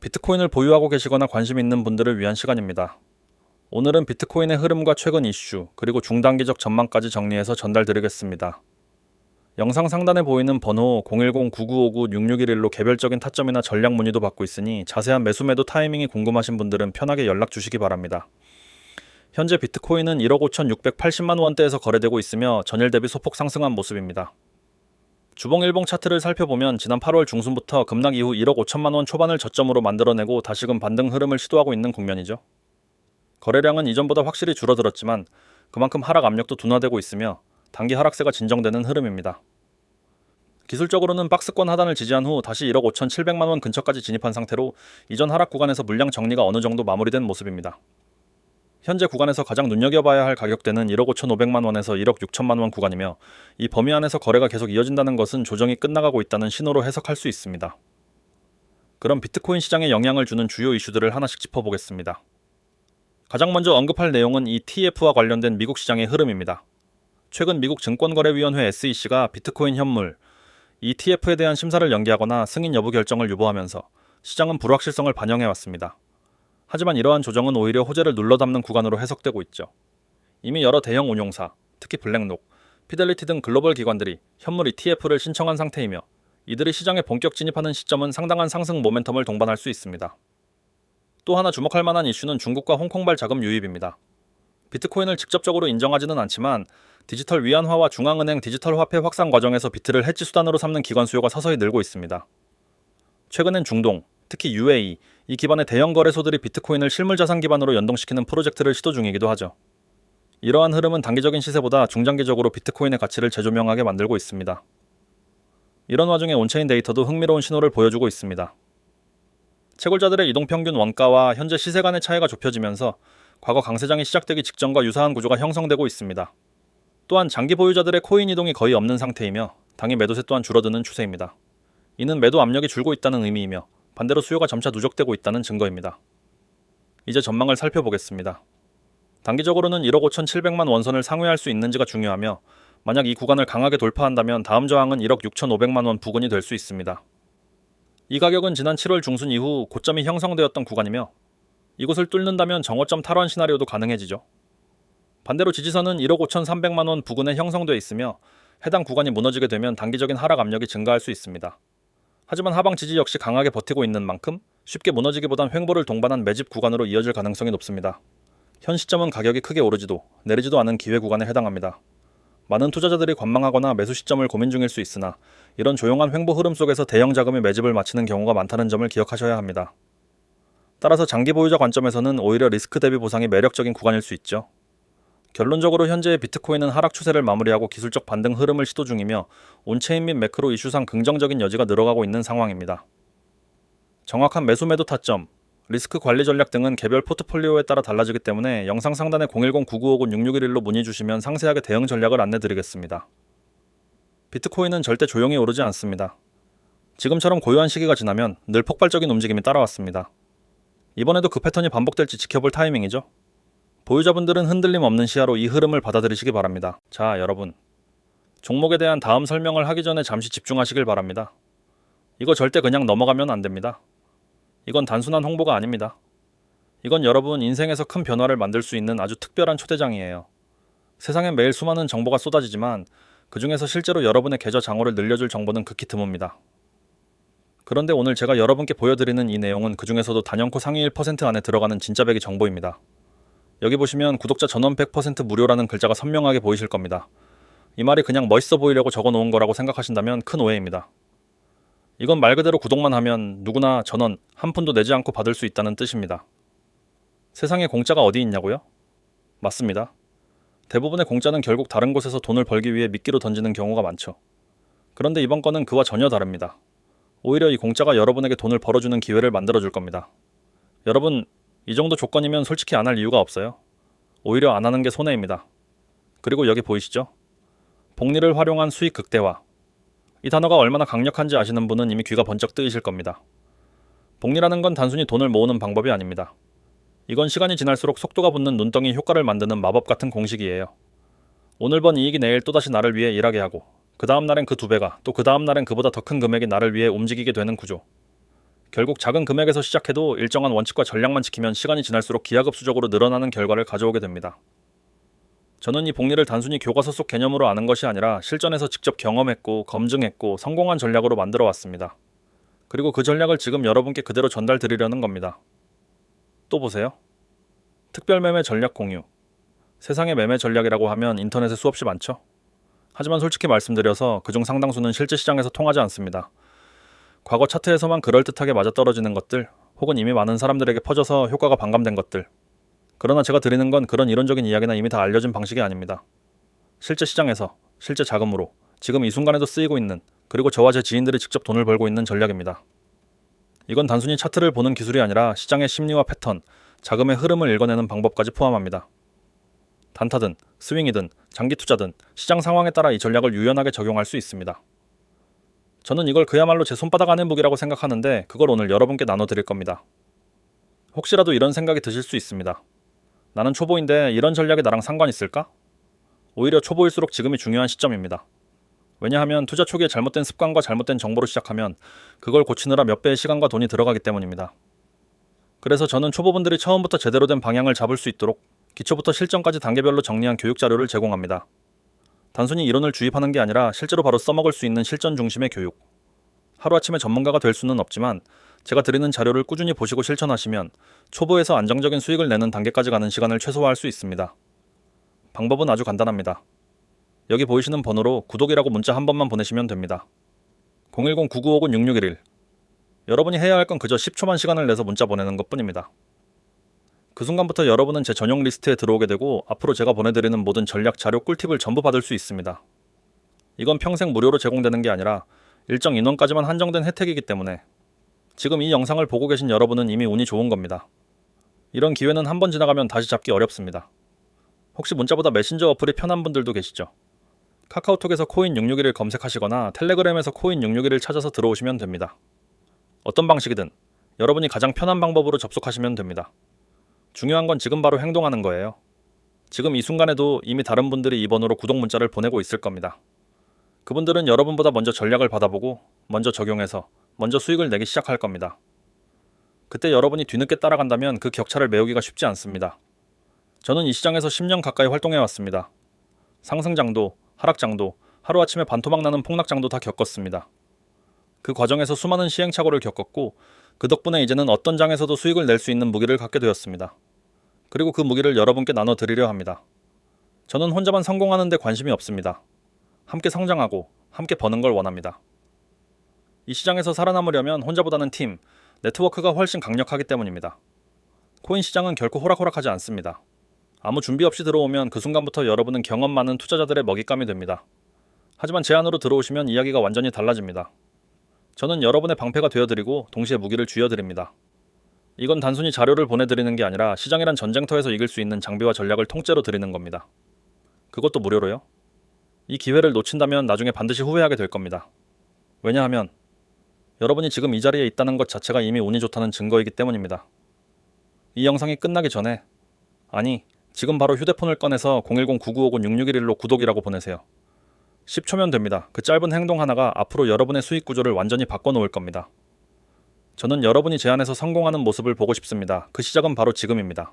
비트코인을 보유하고 계시거나 관심 있는 분들을 위한 시간입니다. 오늘은 비트코인의 흐름과 최근 이슈, 그리고 중단기적 전망까지 정리해서 전달드리겠습니다. 영상 상단에 보이는 번호 010-9959-6611로 개별적인 타점이나 전략 문의도 받고 있으니 자세한 매수 매도 타이밍이 궁금하신 분들은 편하게 연락 주시기 바랍니다. 현재 비트코인은 1억 5,680만 원대에서 거래되고 있으며 전일 대비 소폭 상승한 모습입니다. 주봉 일봉 차트를 살펴보면 지난 8월 중순부터 급락 이후 1억 5천만 원 초반을 저점으로 만들어내고 다시금 반등 흐름을 시도하고 있는 국면이죠. 거래량은 이전보다 확실히 줄어들었지만 그만큼 하락 압력도 둔화되고 있으며 단기 하락세가 진정되는 흐름입니다. 기술적으로는 박스권 하단을 지지한 후 다시 1억 5,700만 원 근처까지 진입한 상태로 이전 하락 구간에서 물량 정리가 어느 정도 마무리된 모습입니다. 현재 구간에서 가장 눈여겨봐야 할 가격대는 1억 5,500만 원에서 1억 6천만 원 구간이며 이 범위 안에서 거래가 계속 이어진다는 것은 조정이 끝나가고 있다는 신호로 해석할 수 있습니다. 그럼 비트코인 시장에 영향을 주는 주요 이슈들을 하나씩 짚어보겠습니다. 가장 먼저 언급할 내용은 ETF와 관련된 미국 시장의 흐름입니다. 최근 미국 증권거래위원회 SEC가 비트코인 현물, ETF에 대한 심사를 연기하거나 승인 여부 결정을 유보하면서 시장은 불확실성을 반영해왔습니다. 하지만 이러한 조정은 오히려 호재를 눌러담는 구간으로 해석되고 있죠. 이미 여러 대형 운용사, 특히 블랙록, 피델리티 등 글로벌 기관들이 현물 ETF를 신청한 상태이며 이들이 시장에 본격 진입하는 시점은 상당한 상승 모멘텀을 동반할 수 있습니다. 또 하나 주목할 만한 이슈는 중국과 홍콩발 자금 유입입니다. 비트코인을 직접적으로 인정하지는 않지만 디지털 위안화와 중앙은행 디지털 화폐 확산 과정에서 비트를 해지 수단으로 삼는 기관 수요가 서서히 늘고 있습니다. 최근엔 중동, 특히 UAE, 이 기반의 대형 거래소들이 비트코인을 실물자산 기반으로 연동시키는 프로젝트를 시도 중이기도 하죠. 이러한 흐름은 단기적인 시세보다 중장기적으로 비트코인의 가치를 재조명하게 만들고 있습니다. 이런 와중에 온체인 데이터도 흥미로운 신호를 보여주고 있습니다. 채굴자들의 이동평균 원가와 현재 시세 간의 차이가 좁혀지면서 과거 강세장이 시작되기 직전과 유사한 구조가 형성되고 있습니다. 또한 장기 보유자들의 코인 이동이 거의 없는 상태이며 당일 매도세 또한 줄어드는 추세입니다. 이는 매도 압력이 줄고 있다는 의미이며 반대로 수요가 점차 누적되고 있다는 증거입니다. 이제 전망을 살펴보겠습니다. 단기적으로는 1억 5,700만 원선을 상회할 수 있는지가 중요하며 만약 이 구간을 강하게 돌파한다면 다음 저항은 1억 6,500만 원 부근이 될 수 있습니다. 이 가격은 지난 7월 중순 이후 고점이 형성되었던 구간이며 이곳을 뚫는다면 정오점 탈환 시나리오도 가능해지죠. 반대로 지지선은 1억 5,300만 원 부근에 형성되어 있으며 해당 구간이 무너지게 되면 단기적인 하락 압력이 증가할 수 있습니다. 하지만 하방 지지 역시 강하게 버티고 있는 만큼 쉽게 무너지기보단 횡보를 동반한 매집 구간으로 이어질 가능성이 높습니다. 현 시점은 가격이 크게 오르지도 내리지도 않은 기회 구간에 해당합니다. 많은 투자자들이 관망하거나 매수 시점을 고민 중일 수 있으나 이런 조용한 횡보 흐름 속에서 대형 자금이 매집을 마치는 경우가 많다는 점을 기억하셔야 합니다. 따라서 장기 보유자 관점에서는 오히려 리스크 대비 보상이 매력적인 구간일 수 있죠. 결론적으로 현재의 비트코인은 하락 추세를 마무리하고 기술적 반등 흐름을 시도 중이며 온체인 및 매크로 이슈상 긍정적인 여지가 늘어가고 있는 상황입니다. 정확한 매수 매도 타점, 리스크 관리 전략 등은 개별 포트폴리오에 따라 달라지기 때문에 영상 상단에 010-9959-6611로 문의 주시면 상세하게 대응 전략을 안내드리겠습니다. 비트코인은 절대 조용히 오르지 않습니다. 지금처럼 고요한 시기가 지나면 늘 폭발적인 움직임이 따라왔습니다. 이번에도 그 패턴이 반복될지 지켜볼 타이밍이죠. 보유자분들은 흔들림 없는 시야로 이 흐름을 받아들이시기 바랍니다. 자, 여러분. 종목에 대한 다음 설명을 하기 전에 잠시 집중하시길 바랍니다. 이거 절대 그냥 넘어가면 안 됩니다. 이건 단순한 홍보가 아닙니다. 이건 여러분 인생에서 큰 변화를 만들 수 있는 아주 특별한 초대장이에요. 세상엔 매일 수많은 정보가 쏟아지지만 그 중에서 실제로 여러분의 계좌 잔고를 늘려줄 정보는 극히 드뭅니다. 그런데 오늘 제가 여러분께 보여드리는 이 내용은 그 중에서도 단연코 상위 1% 안에 들어가는 진짜 백이 정보입니다. 여기 보시면 구독자 전원 100% 무료라는 글자가 선명하게 보이실 겁니다. 이 말이 그냥 멋있어 보이려고 적어놓은 거라고 생각하신다면 큰 오해입니다. 이건 말 그대로 구독만 하면 누구나 전원 한 푼도 내지 않고 받을 수 있다는 뜻입니다. 세상에 공짜가 어디 있냐고요? 맞습니다. 대부분의 공짜는 결국 다른 곳에서 돈을 벌기 위해 미끼로 던지는 경우가 많죠. 그런데 이번 건은 그와 전혀 다릅니다. 오히려 이 공짜가 여러분에게 돈을 벌어주는 기회를 만들어줄 겁니다. 여러분, 이 정도 조건이면 솔직히 안 할 이유가 없어요. 오히려 안 하는 게 손해입니다. 그리고 여기 보이시죠? 복리를 활용한 수익 극대화. 이 단어가 얼마나 강력한지 아시는 분은 이미 귀가 번쩍 뜨이실 겁니다. 복리라는 건 단순히 돈을 모으는 방법이 아닙니다. 이건 시간이 지날수록 속도가 붙는 눈덩이 효과를 만드는 마법 같은 공식이에요. 오늘 번 이익이 내일 또다시 나를 위해 일하게 하고 그 다음 날엔 그 2배가 또 그 다음 날엔 그보다 더 큰 금액이 나를 위해 움직이게 되는 구조. 결국 작은 금액에서 시작해도 일정한 원칙과 전략만 지키면 시간이 지날수록 기하급수적으로 늘어나는 결과를 가져오게 됩니다. 저는 이 복리를 단순히 교과서 속 개념으로 아는 것이 아니라 실전에서 직접 경험했고 검증했고 성공한 전략으로 만들어 왔습니다. 그리고 그 전략을 지금 여러분께 그대로 전달드리려는 겁니다. 또 보세요. 특별매매 전략 공유. 세상의 매매 전략이라고 하면 인터넷에 수없이 많죠. 하지만 솔직히 말씀드려서 그중 상당수는 실제 시장에서 통하지 않습니다. 과거 차트에서만 그럴듯하게 맞아떨어지는 것들, 혹은 이미 많은 사람들에게 퍼져서 효과가 반감된 것들. 그러나 제가 드리는 건 그런 이론적인 이야기나 이미 다 알려진 방식이 아닙니다. 실제 시장에서, 실제 자금으로, 지금 이 순간에도 쓰이고 있는, 그리고 저와 제 지인들이 직접 돈을 벌고 있는 전략입니다. 이건 단순히 차트를 보는 기술이 아니라 시장의 심리와 패턴, 자금의 흐름을 읽어내는 방법까지 포함합니다. 단타든, 스윙이든, 장기 투자든 시장 상황에 따라 이 전략을 유연하게 적용할 수 있습니다. 저는 이걸 그야말로 제 손바닥 안의 무기라고 생각하는데 그걸 오늘 여러분께 나눠드릴 겁니다. 혹시라도 이런 생각이 드실 수 있습니다. 나는 초보인데 이런 전략이 나랑 상관 있을까? 오히려 초보일수록 지금이 중요한 시점입니다. 왜냐하면 투자 초기에 잘못된 습관과 잘못된 정보로 시작하면 그걸 고치느라 몇 배의 시간과 돈이 들어가기 때문입니다. 그래서 저는 초보분들이 처음부터 제대로 된 방향을 잡을 수 있도록 기초부터 실전까지 단계별로 정리한 교육 자료를 제공합니다. 단순히 이론을 주입하는 게 아니라 실제로 바로 써먹을 수 있는 실전 중심의 교육. 하루아침에 전문가가 될 수는 없지만 제가 드리는 자료를 꾸준히 보시고 실천하시면 초보에서 안정적인 수익을 내는 단계까지 가는 시간을 최소화할 수 있습니다. 방법은 아주 간단합니다. 여기 보이시는 번호로 구독이라고 문자 한 번만 보내시면 됩니다. 010-9959-6611. 여러분이 해야 할 건 그저 10초만 시간을 내서 문자 보내는 것뿐입니다. 그 순간부터 여러분은 제 전용 리스트에 들어오게 되고 앞으로 제가 보내드리는 모든 전략 자료 꿀팁을 전부 받을 수 있습니다. 이건 평생 무료로 제공되는 게 아니라 일정 인원까지만 한정된 혜택이기 때문에 지금 이 영상을 보고 계신 여러분은 이미 운이 좋은 겁니다. 이런 기회는 한 번 지나가면 다시 잡기 어렵습니다. 혹시 문자보다 메신저 어플이 편한 분들도 계시죠? 카카오톡에서 코인661을 검색하시거나 텔레그램에서 코인661을 찾아서 들어오시면 됩니다. 어떤 방식이든 여러분이 가장 편한 방법으로 접속하시면 됩니다. 중요한 건 지금 바로 행동하는 거예요. 지금 이 순간에도 이미 다른 분들이 이 번호로 구독 문자를 보내고 있을 겁니다. 그분들은 여러분보다 먼저 전략을 받아보고 먼저 적용해서 먼저 수익을 내기 시작할 겁니다. 그때 여러분이 뒤늦게 따라간다면 그 격차를 메우기가 쉽지 않습니다. 저는 이 시장에서 10년 가까이 활동해왔습니다. 상승장도, 하락장도, 하루아침에 반토막 나는 폭락장도 다 겪었습니다. 그 과정에서 수많은 시행착오를 겪었고 그 덕분에 이제는 어떤 장에서도 수익을 낼 수 있는 무기를 갖게 되었습니다. 그리고 그 무기를 여러분께 나눠드리려 합니다. 저는 혼자만 성공하는 데 관심이 없습니다. 함께 성장하고 함께 버는 걸 원합니다. 이 시장에서 살아남으려면 혼자보다는 팀, 네트워크가 훨씬 강력하기 때문입니다. 코인 시장은 결코 호락호락하지 않습니다. 아무 준비 없이 들어오면 그 순간부터 여러분은 경험 많은 투자자들의 먹잇감이 됩니다. 하지만 제 안으로 들어오시면 이야기가 완전히 달라집니다. 저는 여러분의 방패가 되어드리고 동시에 무기를 쥐어드립니다. 이건 단순히 자료를 보내드리는 게 아니라 시장이란 전쟁터에서 이길 수 있는 장비와 전략을 통째로 드리는 겁니다. 그것도 무료로요. 이 기회를 놓친다면 나중에 반드시 후회하게 될 겁니다. 왜냐하면 여러분이 지금 이 자리에 있다는 것 자체가 이미 운이 좋다는 증거이기 때문입니다. 이 영상이 끝나기 전에, 아니, 지금 바로 휴대폰을 꺼내서 010-9959-6611로 구독이라고 보내세요. 10초면 됩니다. 그 짧은 행동 하나가 앞으로 여러분의 수익 구조를 완전히 바꿔놓을 겁니다. 저는 여러분이 제 안에서 성공하는 모습을 보고 싶습니다. 그 시작은 바로 지금입니다.